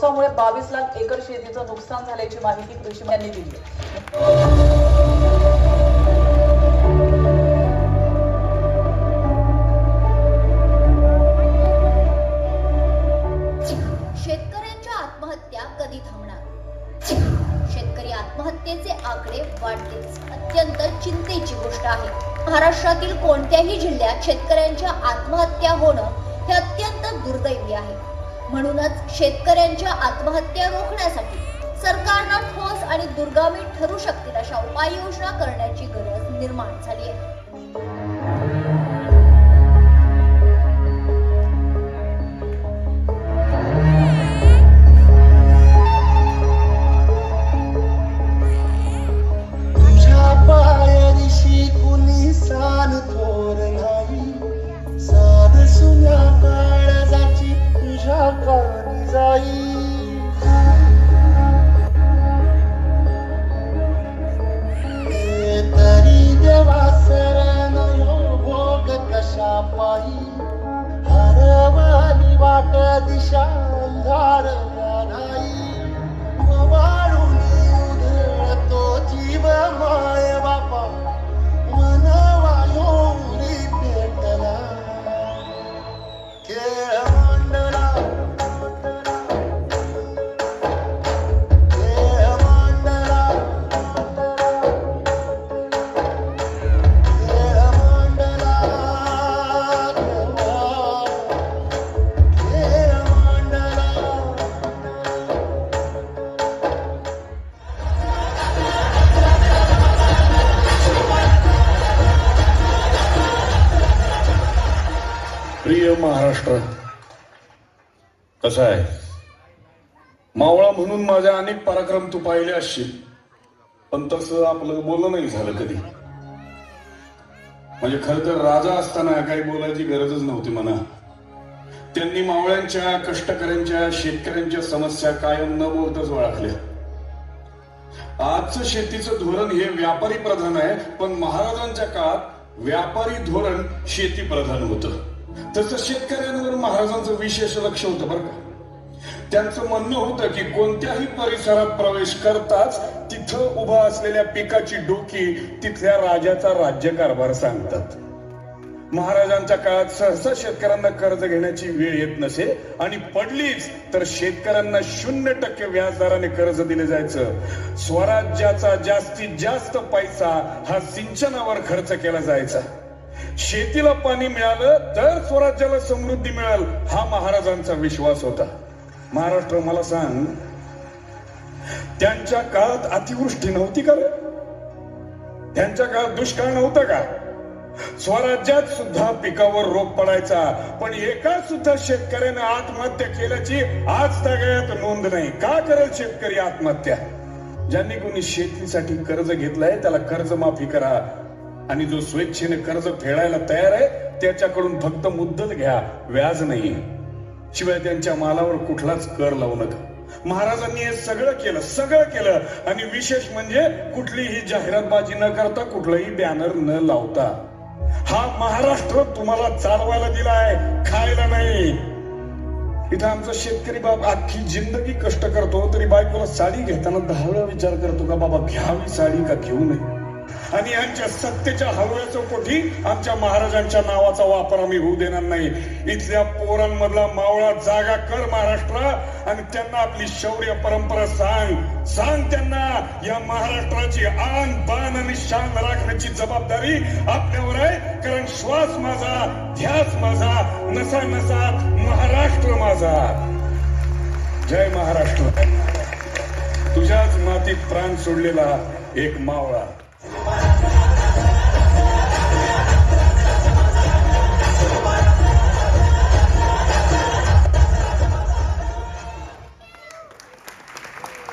पावसामुळे 22 लाख एकर शेतीचं नुकसान झाल्याची माहिती कृषी मंत्र्यांनी दिली. शेतकऱ्यांच्या आत्महत्या कधी थांबणार? शेतकरी आत्महत्येचे आकडे वाढतेच. अत्यंत चिंतेची गोष्ट आहे. महाराष्ट्रातील कोणत्याही जिल्ह्यात शेतकऱ्यांच्या आत्महत्या होणं हे अत्यंत दुर्दैवी आहे. म्हणूनच शेतकऱ्यांच्या आत्महत्या रोखण्यासाठी सरकारनं ठोस आणि दूरगामी ठरू शकतील अशा उपाययोजना करण्याची गरज निर्माण झाली आहे. हरवाली वाट दिशा अंधार नाही वाळून उधळतो जीव माय बापा मन वायोरी पेटला खेळ मांडला खेळ मांडला खेळ मांडला प्रिय महाराष्ट्र, कसा आहे? मावळा म्हणून माझ्या अनेक पराक्रम तू पाहिले असशील, पण तसं आपलं बोलणं नाही झालं कधी. म्हणजे खरं तर राजा असताना काही बोलायची गरजच नव्हती म्हणा. त्यांनी मावळ्यांच्या, कष्टकऱ्यांच्या, शेतकऱ्यांच्या समस्या कायम न बोलताच ओळखल्या. आजचं शेतीचं धोरण हे व्यापारी प्रधान आहे, पण महाराजांच्या काळात व्यापारी धोरण शेती प्रधान होतं. तसं शेतकऱ्यांवर महाराजांचं विशेष लक्ष होतं बरं का. त्यांचं म्हणणं होतं की कोणत्याही परिसरात प्रवेश करताच तिथं उभा असलेल्या पिकाची डोकी तिथल्या राजाचा राज्यकारभार सांगतात. महाराजांच्या काळात सहसा शेतकऱ्यांना कर्ज घेण्याची वेळ येत नसे, आणि पडलीच तर शेतकऱ्यांना 0% व्याजदराने कर्ज दिले जायचं. स्वराज्याचा जास्तीत जास्त पैसा हा सिंचनावर खर्च केला जायचा. शेतीला पाणी मिळालं तर स्वराज्याला समृद्धी मिळेल, हा महाराजांचा विश्वास होता. महाराष्ट्र, मला सांग, त्यांच्या काळात अतिवृष्टी नव्हती का? त्यांच्या काळात दुष्काळ नव्हता का? स्वराज्यात सुद्धा पिकावर रोग पडायचा, पण एका सुद्धा शेतकऱ्याने आत्महत्या केल्याची आज तागायत नोंद नाही. का करेल शेतकरी आत्महत्या? ज्यांनी कोणी शेतीसाठी कर्ज घेतलंय त्याला कर्जमाफी करा, आणि जो स्वेच्छेने कर्ज फेडायला तयार आहे त्याच्याकडून फक्त मुद्दल घ्या, व्याज नाही. शिवाय त्यांच्या मालावर कुठलाच कर लावू नका. महाराजांनी हे सगळं केलं, आणि विशेष म्हणजे कुठलीही जाहिरातबाजी न करता, कुठलाही बॅनर न लावता. हा महाराष्ट्र तुम्हाला चालवायला दिलाय, खायला नाही. इथं आमचा शेतकरी बाप अख्खी जिंदगी कष्ट करतो, तरी बायकोला साडी घेताना 10 वेळा विचार करतो का बाबा घ्यावी साडी का घेऊ नये. आणि यांच्या सत्तेच्या हलव्याच्या पोटी आमच्या महाराजांच्या नावाचा वापर आम्ही होऊ देणार नाही. इथल्या पोरांमधला मावळा जागा कर महाराष्ट्र, आणि त्यांना आपली शौर्य परंपरा सांग त्यांना या महाराष्ट्राची आन बान आणि शान राखण्याची जबाबदारी आपल्यावर आहे. कारण श्वास माझा, ध्यास माझा, नसा नसात महाराष्ट्र माझा. जय महाराष्ट्र. तुझ्याच मातीत प्राण सोडलेला एक मावळा.